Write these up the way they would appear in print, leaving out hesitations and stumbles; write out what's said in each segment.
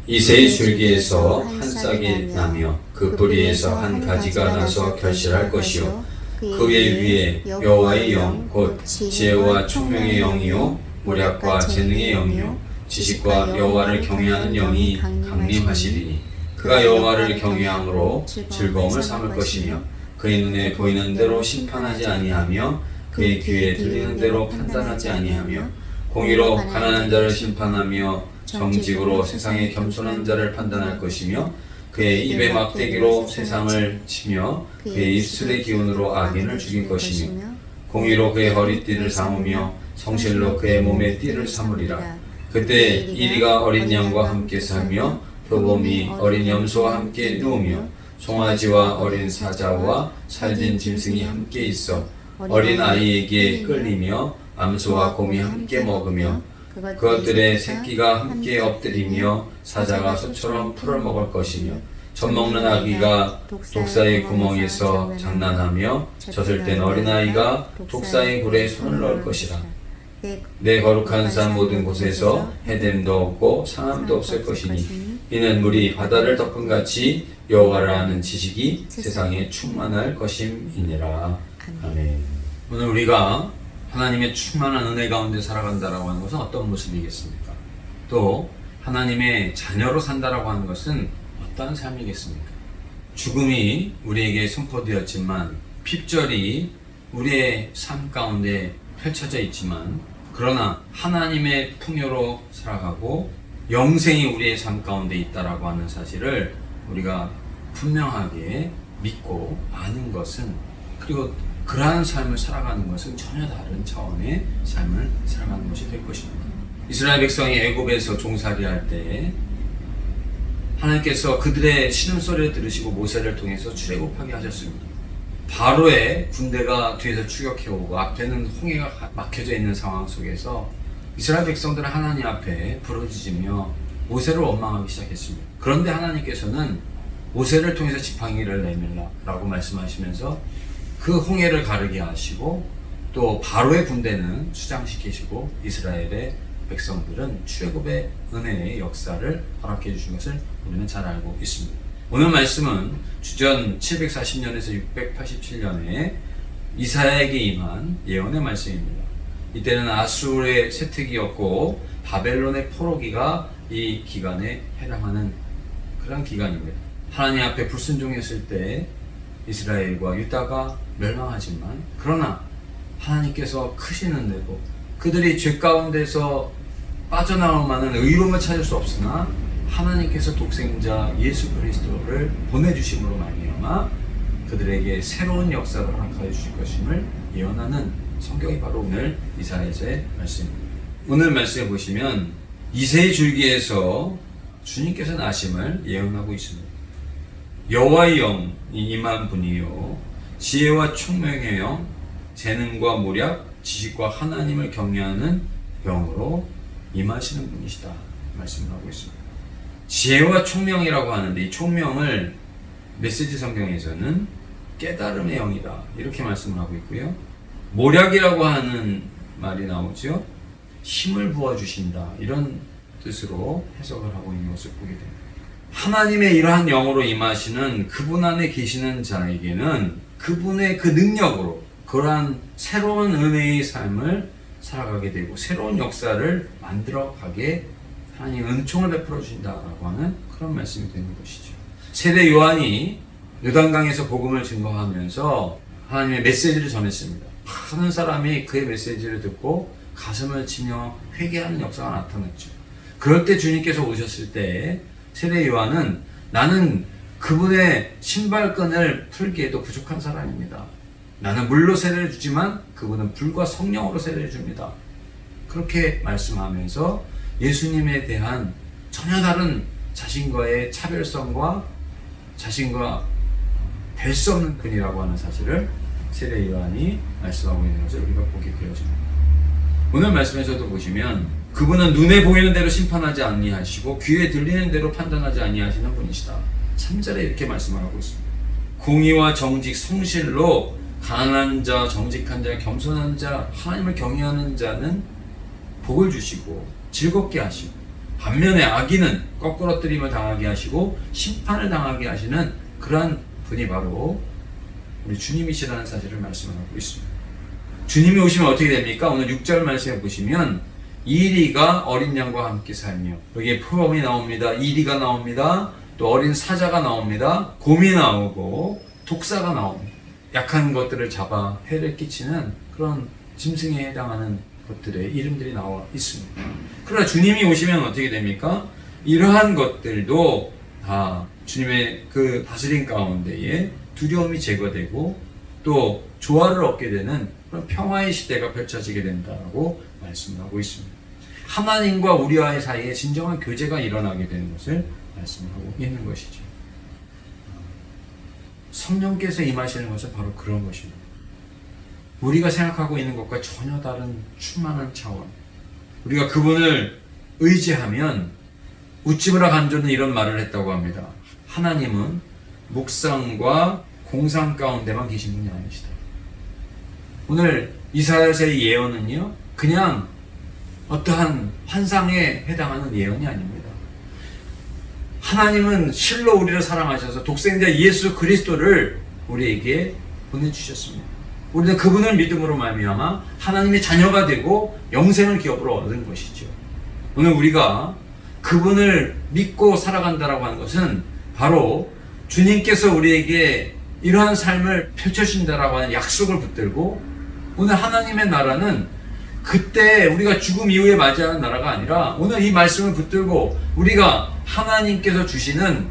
이새의 줄기에서 한 싹이 나며 그 뿌리에서 한 가지가 나서 결실할 것이요 그의 위에 여호와의 영 곧 지혜와 총명의 영이요 모략과 재능의 영이요 지식과 여호와를 경외하는 영이 강림하시리니 그가 여호와를 경외함으로 즐거움을 삼을 것이며 그의 눈에 보이는 대로 심판하지 아니하며 그의 귀에 들리는 대로 판단하지 아니하며 공의로 가난한 자를 심판하며 정직으로 세상에 겸손한 자를 판단할 것이며 그의 입의 막대기로 세상을 치며 그의 입술의 기운으로 악인을 죽일 것이며 공의로 그의 허리띠를 삼으며 성실로 그의 몸에 띠를 삼으리라. 그때 이리가 어린 양과 함께 살며 표범이 어린 염소와 함께 누우며 송아지와 어린 사자와 살진 짐승이 함께 있어 어린 아이에게 끌리며 암소와 곰이 함께 먹으며 그것들의 새끼가 함께 엎드리며 사자가 소처럼 풀을 먹을 것이며 젖먹는 아기가 독사의 구멍에서 장난하며 젖을 땐 어린아이가 독사의 굴에 손을 넣을 것이라. 내 거룩한 산 모든 곳에서 해됨도 없고 상함도 없을 것이니 이는 물이 바다를 덮은 같이 여호와를 아는 지식이 세상에 충만할 것임이니라. 아멘. 오늘 우리가 하나님의 충만한 은혜 가운데 살아간다라고 하는 것은 어떤 모습이겠습니까? 또 하나님의 자녀로 산다라고 하는 것은 어떠한 삶이겠습니까? 죽음이 우리에게 선포되었지만 핍절이 우리의 삶 가운데 펼쳐져 있지만 그러나 하나님의 풍요로 살아가고 영생이 우리의 삶 가운데 있다라고 하는 사실을 우리가 분명하게 믿고 아는 것은 그리고 그러한 삶을 살아가는 것은 전혀 다른 차원의 삶을 살아가는 것이 될 것입니다. 이스라엘 백성이 애굽에서 종살이할 때 하나님께서 그들의 신음소리를 들으시고 모세를 통해서 출애굽하게 하셨습니다. 바로의 군대가 뒤에서 추격해오고 앞에는 홍해가 막혀져 있는 상황 속에서 이스라엘 백성들은 하나님 앞에 부르짖으며 모세를 원망하기 시작했습니다. 그런데 하나님께서는 모세를 통해서 지팡이를 내밀라라고 말씀하시면서 그 홍해를 가르게 하시고 또 바로의 군대는 수장시키시고 이스라엘의 백성들은 출애굽의 은혜의 역사를 허락해 주신 것을 우리는 잘 알고 있습니다. 오늘 말씀은 주전 740년에서 687년에 이사야에게 임한 예언의 말씀입니다. 이때는 아수르의 세특이었고 바벨론의 포로기가 이 기간에 해당하는 그런 기간입니다. 하나님 앞에 불순종했을 때 이스라엘과 유다가 멸망하지만 그러나 하나님께서 크신 은혜로 그들이 죄 가운데서 빠져나올 만한 의로움을 찾을 수 없으나 하나님께서 독생자 예수 그리스도를 보내주심으로 말미암아 그들에게 새로운 역사를 허락하여 주실 것임을 예언하는 성경이 바로 오늘 이사야서의 말씀입니다. 오늘 말씀에 보시면 이새의 줄기에서 주님께서 나심을 예언하고 있습니다. 여호와의 영이 임한 분이요 지혜와 총명의 영, 재능과 모략, 지식과 하나님을 경외하는 영으로 임하시는 분이시다 말씀을 하고 있습니다. 지혜와 총명이라고 하는데 이 총명을 메시지 성경에서는 깨달음의 영이다 이렇게 말씀을 하고 있고요. 모략이라고 하는 말이 나오죠. 힘을 부어주신다 이런 뜻으로 해석을 하고 있는 것을 보게 됩니다. 하나님의 이러한 영으로 임하시는 그분 안에 계시는 자에게는 그분의 그 능력으로 그러한 새로운 은혜의 삶을 살아가게 되고 새로운 역사를 만들어가게 하나님 은총을 베풀어 주신다라고 하는 그런 말씀이 되는 것이죠. 세례 요한이 요단강에서 복음을 증거하면서 하나님의 메시지를 전했습니다. 많은 사람이 그의 메시지를 듣고 가슴을 치며 회개하는 역사가 나타났죠. 그럴 때 주님께서 오셨을 때 세례 요한은 나는 그분의 신발끈을 풀기에도 부족한 사람입니다. 나는 물로 세례를 주지만 그분은 불과 성령으로 세례를 줍니다. 그렇게 말씀하면서 예수님에 대한 전혀 다른 자신과의 차별성과 자신과 될 수 없는 분이라고 하는 사실을 세례 요한이 말씀하고 있는 것을 우리가 보게 되어집니다. 오늘 말씀에서도 보시면 그분은 눈에 보이는 대로 심판하지 아니하시고 귀에 들리는 대로 판단하지 아니하시는 분이시다. 3절에 이렇게 말씀을 하고 있습니다. 공의와 정직, 성실로 가난한 자, 정직한 자, 겸손한 자, 하나님을 경외하는 자는 복을 주시고 즐겁게 하시고 반면에 악인은 거꾸러뜨림을 당하게 하시고 심판을 당하게 하시는 그러한 분이 바로 우리 주님이시라는 사실을 말씀하고 있습니다. 주님이 오시면 어떻게 됩니까? 오늘 6절 말씀에 보시면 이리가 어린 양과 함께 살며, 여기에 표범이 나옵니다. 이리가 나옵니다. 또 어린 사자가 나옵니다. 곰이 나오고 독사가 나옵니다. 약한 것들을 잡아 해를 끼치는 그런 짐승에 해당하는 것들의 이름들이 나와 있습니다. 그러나 주님이 오시면 어떻게 됩니까? 이러한 것들도 다 주님의 그 다스림 가운데에 두려움이 제거되고 또 조화를 얻게 되는 그런 평화의 시대가 펼쳐지게 된다고 말씀하고 있습니다. 하나님과 우리와의 사이에 진정한 교제가 일어나게 되는 것을 말씀하고 있는 것이죠. 성령께서 임하시는 것은 바로 그런 것입니다. 우리가 생각하고 있는 것과 전혀 다른 충만한 차원. 우리가 그분을 의지하면, 우찌브라 간조는 이런 말을 했다고 합니다. 하나님은 묵상과 공상 가운데만 계신 분이 아니시다. 오늘 이사야서의 예언은요, 그냥 어떠한 환상에 해당하는 예언이 아닙니다. 하나님은 실로 우리를 사랑하셔서 독생자 예수 그리스도를 우리에게 보내주셨습니다. 우리는 그분을 믿음으로 말미암아 하나님의 자녀가 되고 영생을 기업으로 얻은 것이죠. 오늘 우리가 그분을 믿고 살아간다라고 하는 것은 바로 주님께서 우리에게 이러한 삶을 펼쳐주신다라고 하는 약속을 붙들고, 오늘 하나님의 나라는 그때 우리가 죽음 이후에 맞이하는 나라가 아니라 오늘 이 말씀을 붙들고 우리가 하나님께서 주시는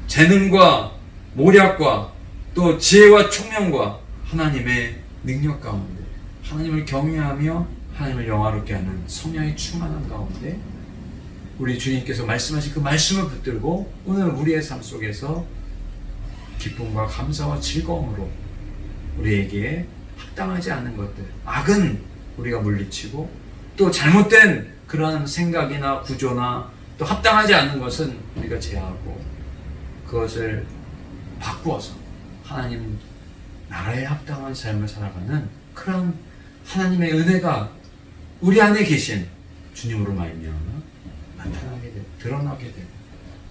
재능과 모략과 또 지혜와 총명과 하나님의 능력 가운데, 하나님을 경외하며 하나님을 영화롭게 하는 성령의 충만한 가운데 우리 주님께서 말씀하신 그 말씀을 붙들고 오늘 우리의 삶 속에서 기쁨과 감사와 즐거움으로 우리에게 합당하지 않은 것들, 악은 우리가 물리치고 또 잘못된 그러한 생각이나 구조나 또 합당하지 않는 것은 우리가 제하고 그것을 바꾸어서 하나님 나라에 합당한 삶을 살아가는 그런 하나님의 은혜가 우리 안에 계신 주님으로 말미암아 나타나게 되고 드러나게 되고,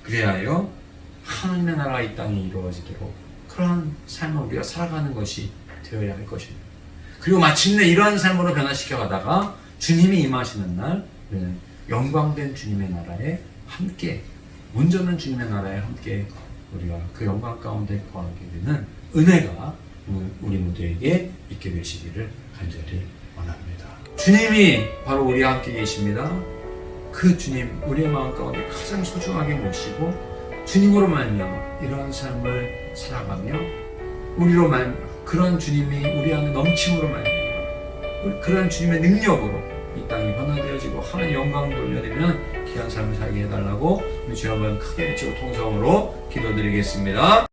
그리하여 하나님의 나라가 이 땅에 이루어지도록 그러한 삶을 우리가 살아가는 것이 되어야 할 것입니다. 그리고 마침내 이러한 삶으로 변화시켜 가다가 주님이 임하시는 날 우리는 영광된 주님의 나라에 함께, 온전한 주님의 나라에 함께 우리가 그 영광 가운데 거하게 되는 은혜가 우리 모두에게 있게 되시기를 간절히 원합니다. 주님이 바로 우리와 함께 계십니다. 그 주님, 우리의 마음 가운데 가장 소중하게 모시고 주님으로 말미암아 이러한 삶을 살아가며 우리로 그런 주님이 우리 안에 넘침으로 말미암아 그런 주님의 능력으로 이 땅이 변화되어지고 하나님 영광을 돌려내면 귀한 삶을 살게 해달라고 우리 주 한번 크게 외치고 통성으로 기도드리겠습니다.